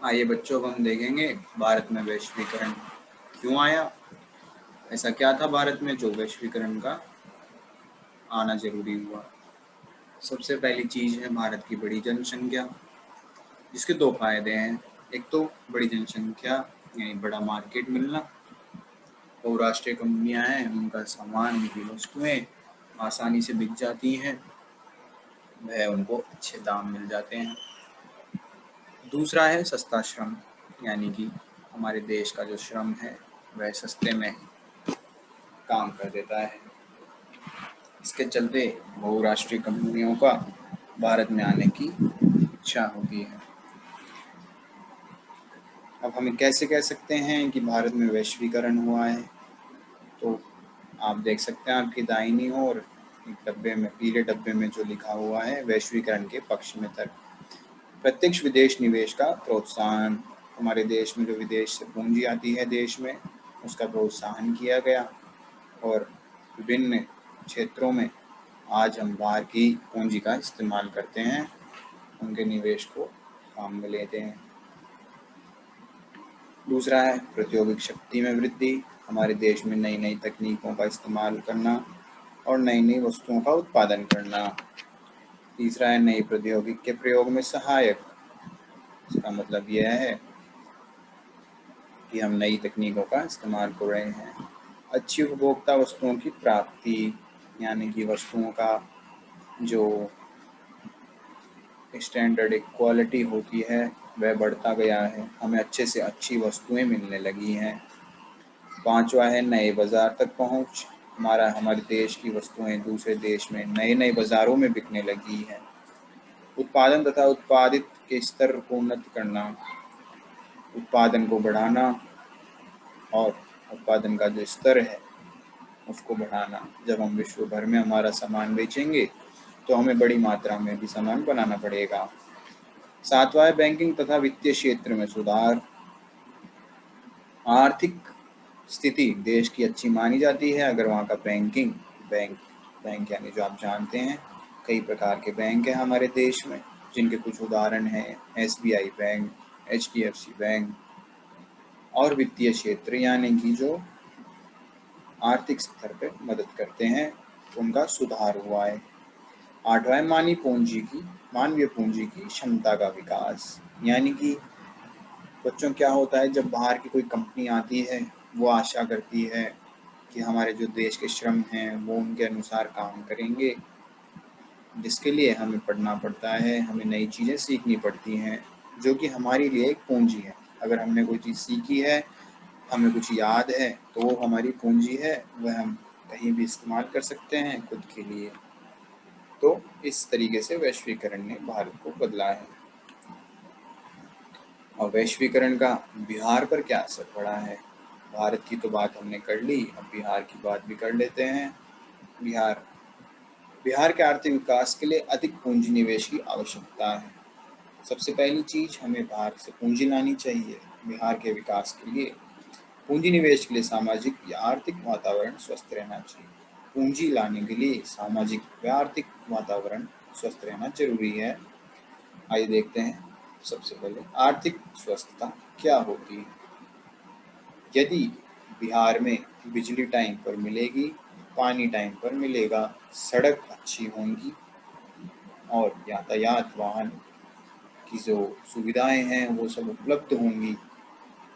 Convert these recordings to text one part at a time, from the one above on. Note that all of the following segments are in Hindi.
आइए बच्चों को हम देखेंगे भारत में वैश्वीकरण क्यों आया। ऐसा क्या था भारत में जो वैश्वीकरण का आना जरूरी हुआ। सबसे पहली चीज़ है भारत की बड़ी जनसंख्या, जिसके दो फायदे हैं। एक तो बड़ी जनसंख्या यानी बड़ा मार्केट मिलना, बहुराष्ट्रीय कंपनियां हैं, उनका सामान, उनकी वस्तुएं आसानी से बिक जाती हैं, वह उनको अच्छे दाम मिल जाते हैं। दूसरा है सस्ता श्रम, यानी कि हमारे देश का जो श्रम है वह सस्ते में काम कर देता है। इसके चलते बहुराष्ट्रीय कंपनियों का भारत में आने की इच्छा होती है। अब हम कैसे कह सकते हैं कि भारत में वैश्वीकरण हुआ है, तो आप देख सकते हैं आपकी दाहिनी ओर एक डब्बे में, पीले डब्बे में जो लिखा हुआ है वैश्वीकरण के पक्ष में तर्क। प्रत्यक्ष विदेश निवेश का प्रोत्साहन, हमारे देश में जो विदेश से पूंजी आती है देश में, उसका प्रोत्साहन किया गया और विभिन्न क्षेत्रों में आज हम बाहर की पूंजी का इस्तेमाल करते हैं, उनके निवेश को काम में लेते हैं। दूसरा है प्रौद्योगिक शक्ति में वृद्धि, हमारे देश में नई नई तकनीकों का इस्तेमाल करना और नई नई वस्तुओं का उत्पादन करना। तीसरा है नई प्रौद्योगिकी के प्रयोग में सहायक, इसका मतलब यह है कि हम नई तकनीकों का इस्तेमाल कर रहे हैं। अच्छी उपभोक्ता वस्तुओं की प्राप्ति, यानी कि वस्तुओं का जो स्टैंडर्ड एक क्वालिटी होती है वह बढ़ता गया है, हमें अच्छे से अच्छी वस्तुएं मिलने लगी हैं। पांचवा है नए बाजार तक पहुंच, हमारे देश की वस्तुएं दूसरे देश में नए नए बाजारों में बिकने लगी हैं। उत्पादन तथा उत्पादित के स्तर को उन्नत करना, उत्पादन को बढ़ाना और उत्पादन का जो स्तर है उसको बढ़ाना। जब हम विश्व भर में हमारा सामान बेचेंगे तो हमें बड़ी मात्रा में भी सामान बनाना पड़ेगा। सातवां है बैंकिंग तथा वित्तीय क्षेत्र में सुधार, आर्थिक स्थिति देश की अच्छी मानी जाती है अगर वहाँ का बैंक यानी जो आप जानते हैं कई प्रकार के बैंक हैं हमारे देश में, जिनके कुछ उदाहरण हैं SBI बैंक, HDFC बैंक। और वित्तीय क्षेत्र यानी कि जो आर्थिक स्तर पर मदद करते हैं, उनका सुधार हुआ है। आठवां मानवीय पूंजी की क्षमता का विकास, यानी कि बच्चों क्या होता है जब बाहर की कोई कंपनी आती है वो आशा करती है कि हमारे जो देश के श्रम हैं वो उनके अनुसार काम करेंगे, जिसके लिए हमें पढ़ना पड़ता है, हमें नई चीज़ें सीखनी पड़ती हैं, जो कि हमारे लिए एक पूंजी है। अगर हमने कोई चीज़ सीखी है, हमें कुछ याद है, तो वो हमारी पूंजी है, वह हम कहीं भी इस्तेमाल कर सकते हैं खुद के लिए। तो इस तरीके से वैश्वीकरण ने भारत को बदला है। और वैश्वीकरण का बिहार पर क्या असर पड़ा है। भारत की तो बात हमने कर ली, अब बिहार की बात भी कर लेते हैं। बिहार के आर्थिक विकास के लिए अधिक पूंजी निवेश की आवश्यकता है। सबसे पहली चीज, हमें बाहर से पूंजी लानी चाहिए बिहार के विकास के लिए। पूंजी निवेश के लिए सामाजिक या आर्थिक वातावरण स्वस्थ रहना चाहिए। पूंजी लाने के लिए सामाजिक व आर्थिक वातावरण स्वस्थ रहना जरूरी है। आइए देखते हैं। सबसे पहले आर्थिक स्वस्थता क्या होती है। यदि बिहार में बिजली टाइम पर मिलेगी, पानी टाइम पर मिलेगा, सड़क अच्छी होंगी और यातायात वाहन की जो सुविधाएं हैं वो सब उपलब्ध होंगी,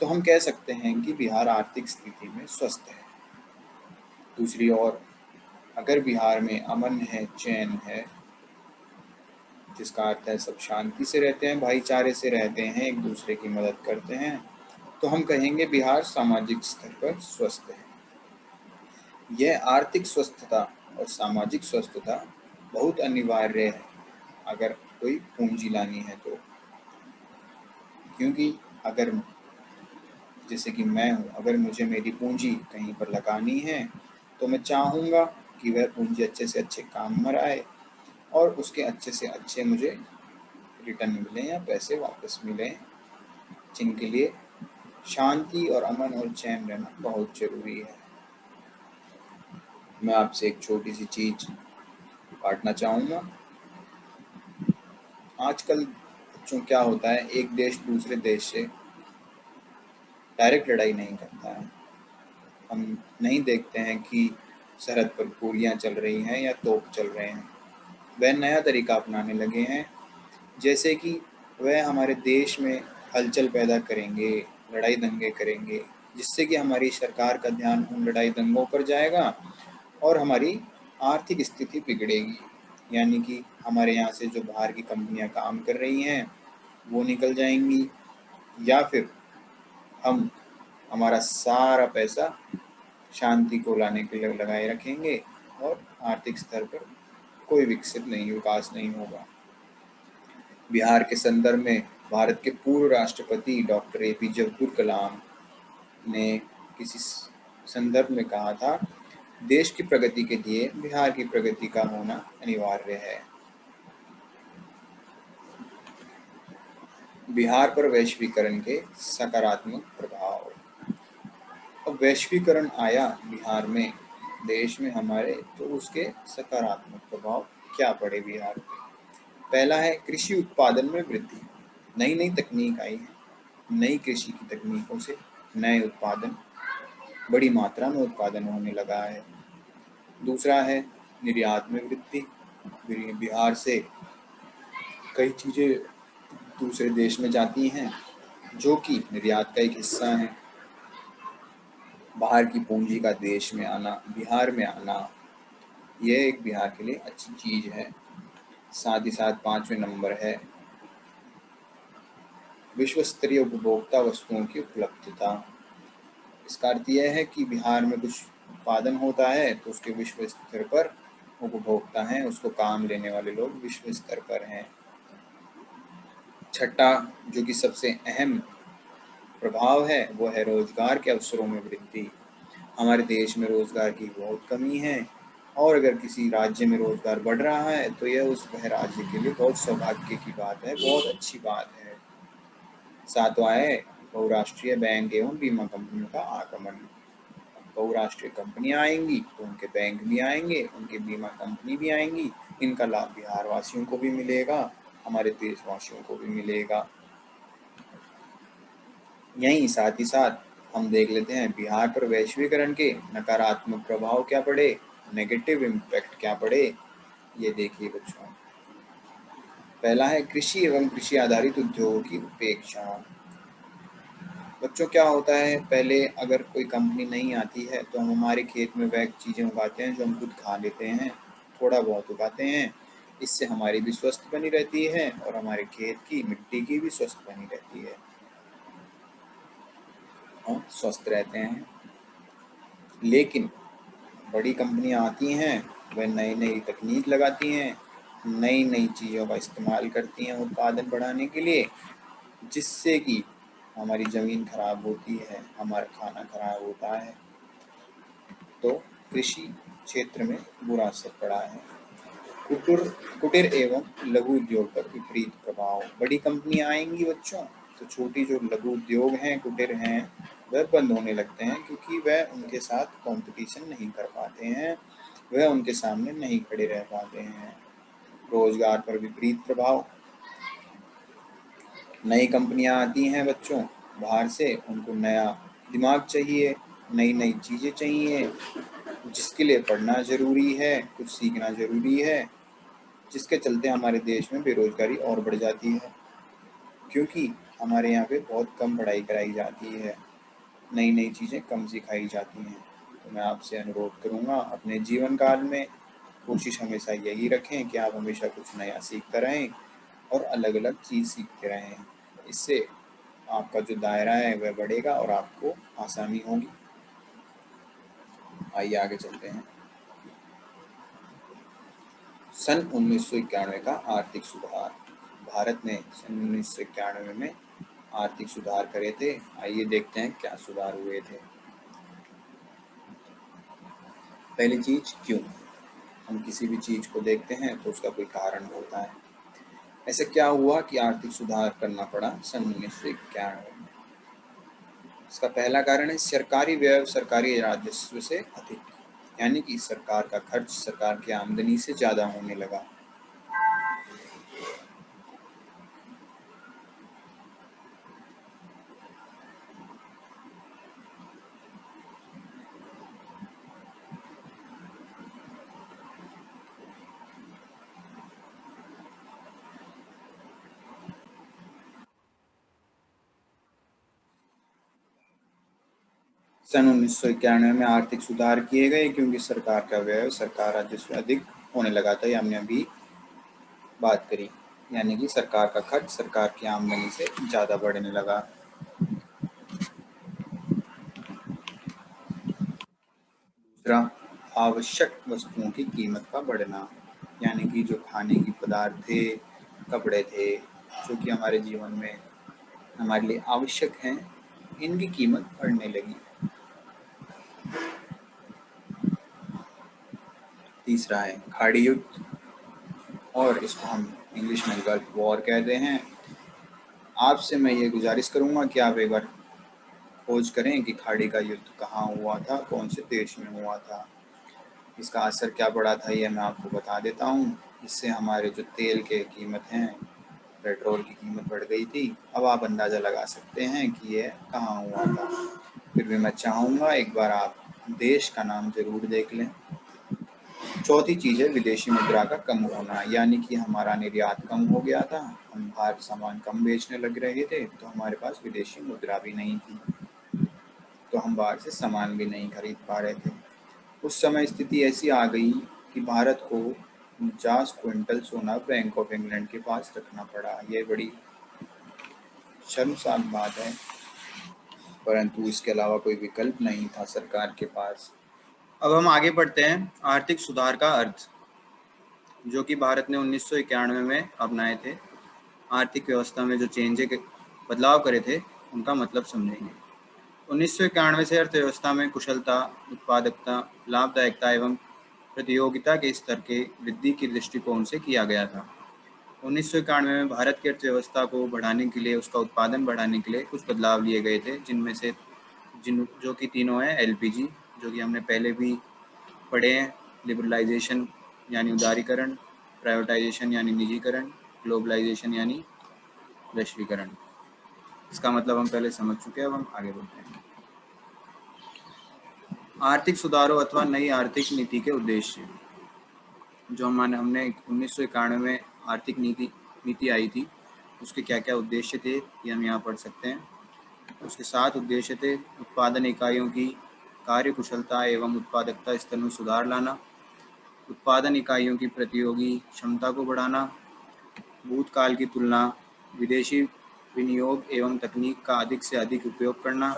तो हम कह सकते हैं कि बिहार आर्थिक स्थिति में स्वस्थ है। दूसरी ओर अगर बिहार में अमन है, चैन है, जिसका अर्थ है सब शांति से रहते हैं, भाईचारे से रहते हैं, एक दूसरे की मदद करते हैं, तो हम कहेंगे बिहार सामाजिक स्तर पर स्वस्थ है। यह आर्थिक स्वस्थता और सामाजिक स्वस्थता बहुत अनिवार्य है अगर कोई पूंजी लानी है तो। क्योंकि अगर जैसे कि मैं हूँ, अगर मुझे मेरी पूंजी कहीं पर लगानी है तो मैं चाहूँगा कि वह पूंजी अच्छे से अच्छे काम में आए और उसके अच्छे से अच्छे मुझे रिटर्न मिले या पैसे वापस मिलें, जिनके लिए शांति और अमन और चैन रहना बहुत जरूरी है। मैं आपसे एक छोटी सी चीज बांटना चाहूँगा। आजकल बच्चों क्या होता है, एक देश दूसरे देश से डायरेक्ट लड़ाई नहीं करता है। हम नहीं देखते हैं कि सरहद पर गोलियां चल रही हैं या तोप चल रहे हैं। वह नया तरीका अपनाने लगे हैं, जैसे कि वह हमारे देश में हलचल पैदा करेंगे, लड़ाई दंगे करेंगे, जिससे कि हमारी सरकार का ध्यान उन लड़ाई दंगों पर जाएगा और हमारी आर्थिक स्थिति बिगड़ेगी। यानी कि हमारे यहाँ से जो बाहर की कंपनियां काम कर रही हैं वो निकल जाएंगी, या फिर हम हमारा सारा पैसा शांति को लाने के लिए लगाए रखेंगे और आर्थिक स्तर पर कोई विकास नहीं होगा। बिहार के संदर्भ में भारत के पूर्व राष्ट्रपति डॉक्टर एपीजे अब्दुल कलाम ने किसी संदर्भ में कहा था, देश की प्रगति के लिए बिहार की प्रगति का होना अनिवार्य है। बिहार पर वैश्वीकरण के सकारात्मक प्रभाव। अब वैश्वीकरण आया बिहार में, देश में हमारे, तो उसके सकारात्मक प्रभाव क्या पड़े बिहार पे। पहला है कृषि उत्पादन में वृद्धि। नई नई तकनीक आई है, नई कृषि की तकनीकों से नए उत्पादन, बड़ी मात्रा में उत्पादन होने लगा है। दूसरा है निर्यात में वृद्धि। बिहार से कई चीज़ें दूसरे देश में जाती हैं जो कि निर्यात का एक हिस्सा है। बाहर की पूंजी का देश में आना, बिहार में आना, यह एक बिहार के लिए अच्छी चीज़ है। साथ ही साथ 5वें नंबर है विश्व स्तरीय उपभोक्ता वस्तुओं की उपलब्धता। इसका अर्थ यह है कि बिहार में कुछ उत्पादन होता है तो उसके विश्व स्तर पर उपभोक्ता हैं, उसको काम लेने वाले लोग विश्व स्तर पर हैं। छठा, जो कि सबसे अहम प्रभाव है, वो है रोजगार के अवसरों में वृद्धि। हमारे देश में रोजगार की बहुत कमी है और अगर किसी राज्य में रोजगार बढ़ रहा है तो यह उस वह राज्य के लिए बहुत सौभाग्य की बात है, बहुत अच्छी बात है। सातवां है बहुराष्ट्रीय बैंक एवं बीमा कंपनियों का आगमन। बहुराष्ट्रीय कंपनियां आएंगी तो उनके बैंक भी आएंगे, उनके बीमा कंपनी भी आएंगी। इनका लाभ बिहार वासियों को भी मिलेगा, हमारे देशवासियों को भी मिलेगा। यहीं साथ ही साथ हम देख लेते हैं बिहार पर वैश्वीकरण के नकारात्मक प्रभाव क्या पड़े, नेगेटिव इम्पैक्ट क्या पड़े। ये देखिए बच्चों, पहला है कृषि एवं कृषि आधारित उद्योगों की उपेक्षा। बच्चों क्या होता है, पहले अगर कोई कंपनी नहीं आती है तो हम हमारे खेत में वह चीज़ें उगाते हैं जो हम खुद खा लेते हैं, थोड़ा बहुत उगाते हैं। इससे हमारी भी स्वस्थ बनी रहती है और हमारे खेत की मिट्टी की भी स्वस्थ बनी रहती है, हम स्वस्थ रहते हैं। लेकिन बड़ी कंपनियां आती हैं, वह नई नई तकनीक लगाती हैं, नई नई चीज़ों का इस्तेमाल करती हैं उत्पादन बढ़ाने के लिए, जिससे कि हमारी ज़मीन खराब होती है, हमारा खाना खराब होता है। तो कृषि क्षेत्र में बुरा असर पड़ा है। कुटीर कुटीर एवं लघु उद्योग पर विपरीत प्रभाव। बड़ी कंपनियां आएंगी बच्चों तो छोटी जो लघु उद्योग हैं, कुटीर हैं, वह बंद होने लगते हैं क्योंकि वह उनके साथ कंपटीशन नहीं कर पाते हैं, वह उनके सामने नहीं खड़े रह पाते हैं। रोजगार पर विपरीत प्रभाव। नई कंपनियां आती हैं बच्चों बाहर से, उनको नया दिमाग चाहिए, नई नई चीज़ें चाहिए, जिसके लिए पढ़ना ज़रूरी है, कुछ सीखना ज़रूरी है, जिसके चलते हमारे देश में बेरोजगारी और बढ़ जाती है क्योंकि हमारे यहाँ पे बहुत कम पढ़ाई कराई जाती है, नई नई चीज़ें कम सिखाई जाती हैं। तो मैं आपसे अनुरोध करूँगा, अपने जीवन काल में कोशिश हमेशा यही रखें कि आप हमेशा कुछ नया सीखते रहें और अलग अलग चीज़ सीखते रहें। इससे आपका जो दायरा है वह बढ़ेगा और आपको आसानी होगी। आइए आगे चलते हैं। सन 1991 का आर्थिक सुधार। भारत ने सन 1991 में आर्थिक सुधार करे थे। आइए देखते हैं क्या सुधार हुए थे। पहली चीज, क्यों हम किसी भी चीज को देखते हैं तो उसका कोई कारण होता है। ऐसा क्या हुआ कि आर्थिक सुधार करना पड़ा सन 1991 में। इसका पहला कारण है सरकारी व्यय सरकारी राजस्व से अधिक, यानी कि सरकार का खर्च सरकार की आमदनी से ज्यादा होने लगा। सन 1991 में आर्थिक सुधार किए गए क्योंकि सरकार का व्यय सरकार राजस्व अधिक होने लगा था। ये हमने अभी बात करी, यानी कि सरकार का खर्च सरकार की आमदनी से ज़्यादा बढ़ने लगा। दूसरा, आवश्यक वस्तुओं की कीमत का बढ़ना, यानी कि जो खाने की पदार्थ थे, कपड़े थे, जो कि हमारे जीवन में हमारे लिए आवश्यक हैं, इनकी कीमत बढ़ने लगी। तीसरा है खाड़ी युद्ध, और इसको हम इंग्लिश में गल्फ वॉर कहते हैं। आपसे मैं ये गुजारिश करूँगा कि आप एक बार खोज करें कि खाड़ी का युद्ध कहाँ हुआ था, कौन से देश में हुआ था, इसका असर क्या पड़ा था, ये मैं आपको बता देता हूँ। इससे हमारे जो तेल के कीमत हैं, पेट्रोल की कीमत बढ़ गई थी। अब आप अंदाज़ा लगा सकते हैं कि ये कहाँ हुआ था। फिर भी मैं चाहूँगा एक बार आप देश का नाम ज़रूर देख लें। चौथी चीज़ है विदेशी मुद्रा का कम होना, यानी कि हमारा निर्यात कम हो गया था, हम बाहर सामान कम बेचने लग रहे थे, तो हमारे पास विदेशी मुद्रा भी नहीं थी, तो हम बाहर से सामान भी नहीं खरीद पा रहे थे। उस समय स्थिति ऐसी आ गई कि भारत को 50 क्विंटल सोना बैंक ऑफ इंग्लैंड के पास रखना पड़ा। ये बड़ी शर्मसार बात है, परंतु इसके अलावा कोई विकल्प नहीं था सरकार के पास। अब हम आगे बढ़ते हैं आर्थिक सुधार का अर्थ, जो कि भारत ने 1991 में अपनाए थे। आर्थिक व्यवस्था में जो बदलाव करे थे, उनका मतलब समझेंगे। 1991 से अर्थव्यवस्था में कुशलता, उत्पादकता, लाभदायकता एवं प्रतियोगिता के स्तर के वृद्धि के दृष्टिकोण से किया गया था। 1991 में भारत की अर्थव्यवस्था को बढ़ाने के लिए, उसका उत्पादन बढ़ाने के लिए कुछ बदलाव लिए गए थे, जिनमें से जो कि तीनों हैं एलपीजी, जो कि हमने पहले भी पढ़े हैं, लिबरलाइजेशन यानी उदारीकरण, प्राइवेटाइजेशन यानी निजीकरण, ग्लोबलाइजेशन यानी वैश्वीकरण। इसका मतलब हम पहले समझ चुके हैं, अब हम आगे बढ़ते हैं। आर्थिक सुधारों अथवा नई आर्थिक नीति के उद्देश्य, जो हमने 1991 में आर्थिक नीति आई थी, उसके क्या क्या उद्देश्य थे ये हम यहाँ पढ़ सकते हैं। उसके 7 उद्देश्य थे। उत्पादन इकाइयों की कार्य कुशलता एवं उत्पादकता स्तर में सुधार लाना, उत्पादन इकाइयों की प्रतियोगी क्षमता को बढ़ाना, भूतकाल की तुलना विदेशी विनियोग एवं तकनीक का अधिक से अधिक उपयोग करना,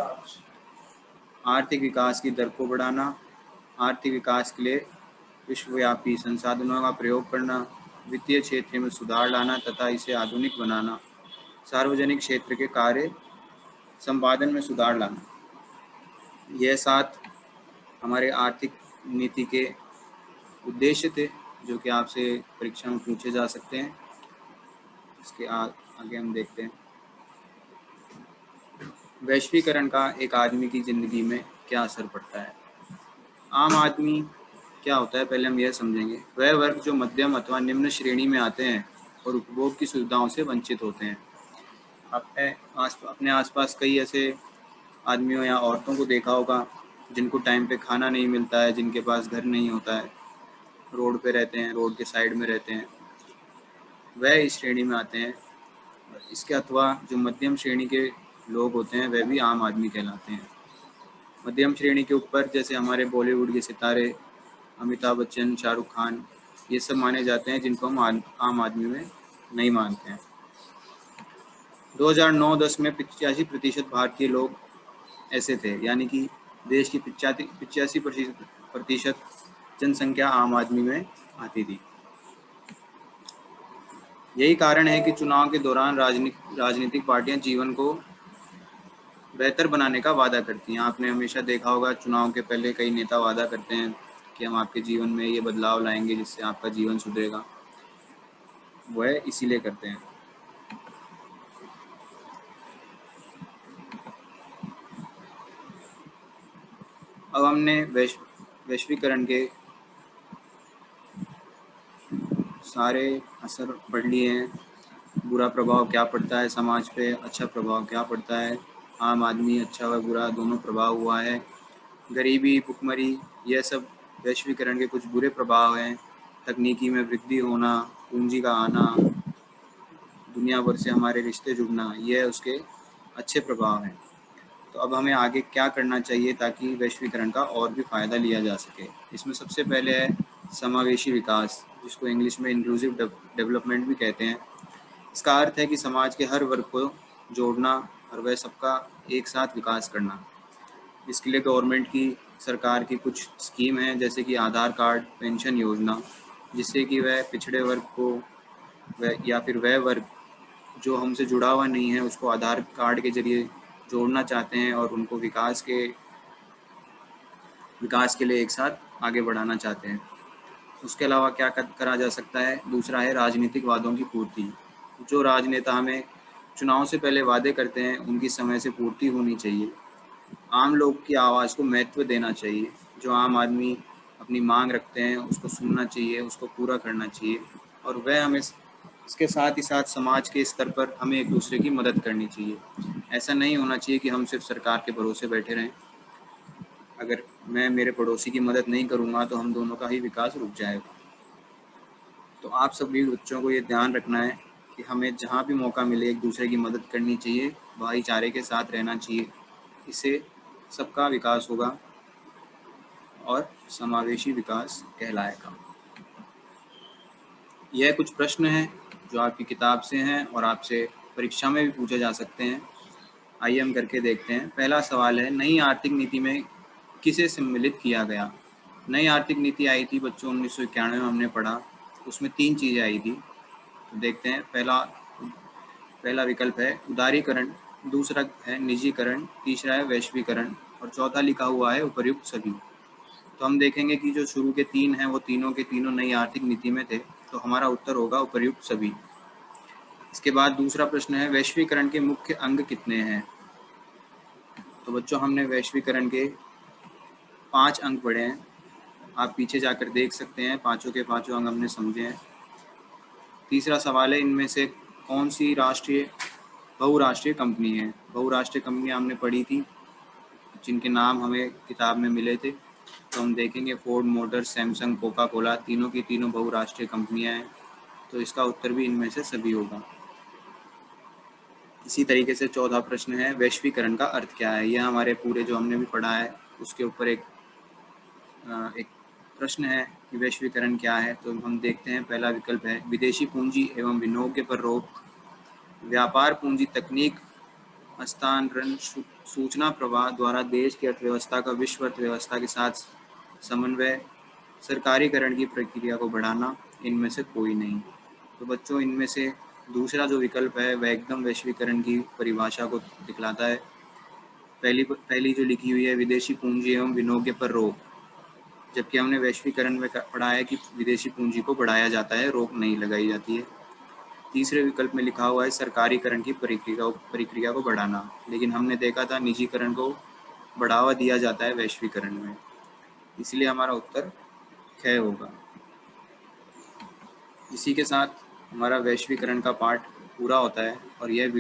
आर्थिक विकास की दर को बढ़ाना, आर्थिक विकास के लिए विश्वव्यापी संसाधनों का प्रयोग करना, वित्तीय क्षेत्र में सुधार लाना तथा इसे आधुनिक बनाना, सार्वजनिक क्षेत्र के कार्य संपादन में सुधार लाना। यह 7 हमारे आर्थिक नीति के उद्देश्य थे, जो कि आपसे परीक्षा में पूछे जा सकते हैं। इसके आगे हम देखते हैं वैश्वीकरण का एक आदमी की ज़िंदगी में क्या असर पड़ता है। आम आदमी क्या होता है, पहले हम यह समझेंगे। वह वर्ग जो मध्यम अथवा निम्न श्रेणी में आते हैं और उपभोग की सुविधाओं से वंचित होते हैं। अपने आसपास कई ऐसे आदमियों या औरतों को देखा होगा जिनको टाइम पे खाना नहीं मिलता है, जिनके पास घर नहीं होता है, रोड पे रहते हैं, रोड के साइड में रहते हैं, वह इस श्रेणी में आते हैं। इसके अथवा जो मध्यम श्रेणी के लोग होते हैं, वह भी आम आदमी कहलाते हैं। मध्यम श्रेणी के ऊपर जैसे हमारे बॉलीवुड के सितारे अमिताभ बच्चन, शाहरुख खान, ये सब माने जाते हैं, जिनको हम आम आदमी में नहीं मानते हैं। 2009-10 में 85% भारतीय लोग ऐसे थे, यानी कि देश की 85% जनसंख्या आम आदमी में आती थी। यही कारण है कि चुनाव के दौरान राजनीतिक पार्टियां जीवन को बेहतर बनाने का वादा करती हैं। आपने हमेशा देखा होगा, चुनाव के पहले कई नेता वादा करते हैं कि हम आपके जीवन में ये बदलाव लाएंगे जिससे आपका जीवन सुधरेगा। वह इसीलिए करते हैं। अब हमने वैश्वीकरण के सारे असर पढ़ लिए हैं। बुरा प्रभाव क्या पड़ता है समाज पे, अच्छा प्रभाव क्या पड़ता है, आम आदमी अच्छा व बुरा दोनों प्रभाव हुआ है, गरीबी, भुखमरी, यह सब वैश्वीकरण के कुछ बुरे प्रभाव हैं। तकनीकी में वृद्धि होना, पूंजी का आना, दुनिया भर से हमारे रिश्ते जुड़ना, यह उसके अच्छे प्रभाव हैं। तो अब हमें आगे क्या करना चाहिए ताकि वैश्वीकरण का और भी फ़ायदा लिया जा सके। इसमें सबसे पहले है समावेशी विकास, जिसको इंग्लिश में इंक्लूसिव डेवलपमेंट भी कहते हैं। इसका अर्थ है कि समाज के हर वर्ग को जोड़ना और वह सबका एक साथ विकास करना। इसके लिए गवर्नमेंट की, सरकार की कुछ स्कीम हैं, जैसे कि आधार कार्ड, पेंशन योजना, जिससे कि वह पिछड़े वर्ग को वह या फिर वह वर्ग जो हमसे जुड़ा हुआ नहीं है उसको आधार कार्ड के जरिए जोड़ना चाहते हैं और उनको विकास के लिए एक साथ आगे बढ़ाना चाहते हैं। उसके अलावा क्या करा जा सकता है, दूसरा है राजनीतिक वादों की पूर्ति। जो राजनेता हमें चुनाव से पहले वादे करते हैं उनकी समय से पूर्ति होनी चाहिए। आम लोग की आवाज़ को महत्व देना चाहिए। जो आम आदमी अपनी मांग रखते हैं उसको सुनना चाहिए, उसको पूरा करना चाहिए। और वह हमें इसके साथ ही साथ समाज के स्तर पर हमें एक दूसरे की मदद करनी चाहिए। ऐसा नहीं होना चाहिए कि हम सिर्फ सरकार के भरोसे बैठे रहें। अगर मैं मेरे पड़ोसी की मदद नहीं करूँगा तो हम दोनों का ही विकास रुक जाएगा। तो आप सभी बच्चों को ये ध्यान रखना है कि हमें जहाँ भी मौका मिले एक दूसरे की मदद करनी चाहिए, भाईचारे के साथ रहना चाहिए। इससे सबका विकास होगा और समावेशी विकास कहलाएगा। यह कुछ प्रश्न हैं जो आपकी किताब से हैं और आपसे परीक्षा में भी पूछे जा सकते हैं। आइए हम करके देखते हैं। पहला सवाल है, नई आर्थिक नीति में किसे सम्मिलित किया गया? नई आर्थिक नीति आई थी बच्चों 1991 में, हमने पढ़ा। उसमें 3 चीज़ें आई थी। तो देखते हैं। पहला विकल्प है उदारीकरण, दूसरा है निजीकरण, तीसरा है वैश्वीकरण और चौथा लिखा हुआ है उपर्युक्त सभी। तो हम देखेंगे कि जो शुरू के 3 हैं वो तीनों के तीनों नई आर्थिक नीति में थे, तो हमारा उत्तर होगा उपर्युक्त सभी। इसके बाद दूसरा प्रश्न है, वैश्वीकरण के मुख्य अंग कितने हैं? तो बच्चों हमने वैश्वीकरण के 5 अंग पढ़े हैं। आप पीछे जाकर देख सकते हैं, पाँचों के पाँचों अंग हमने समझे हैं। तीसरा सवाल है, इनमें से कौन सी बहुराष्ट्रीय कंपनी है? बहुराष्ट्रीय कंपनियां हमने पढ़ी थी, जिनके नाम हमें किताब में मिले थे। तो हम देखेंगे Ford Motors, Samsung, Coca Cola, तीनों की तीनों बहुराष्ट्रीय कंपनियां हैं। तो इसका उत्तर भी इनमें से सभी होगा। इसी तरीके से चौथा प्रश्न है, वैश्वीकरण का अर्थ क्या है? यह हमारे पूरे जो हमने भी पढ़ा है उसके ऊपर एक प्रश्न है कि वैश्वीकरण क्या है। तो हम देखते हैं। पहला विकल्प है विदेशी पूंजी एवं विनियोग पर रोक, व्यापार पूंजी तकनीक हस्तांतरण, सूचना प्रवाह द्वारा देश की अर्थव्यवस्था का विश्व अर्थव्यवस्था के साथ समन्वय, सरकारीकरण की प्रक्रिया को बढ़ाना, इनमें से कोई नहीं। तो बच्चों इनमें से दूसरा जो विकल्प है वह एकदम वैश्वीकरण की परिभाषा को दिखलाता है। पहली जो लिखी हुई है विदेशी पूंजी एवं विनियोग पर रोक, जबकि हमने वैश्वीकरण में पढ़ा है कि विदेशी पूंजी को बढ़ाया जाता है, रोक नहीं लगाई जाती है। तीसरे विकल्प में लिखा हुआ है सरकारीकरण की प्रक्रिया को बढ़ाना, लेकिन हमने देखा था निजीकरण को बढ़ावा दिया जाता है वैश्वीकरण में। इसलिए हमारा उत्तर ख होगा। इसी के साथ हमारा वैश्वीकरण का पाठ पूरा होता है और यह वीडियो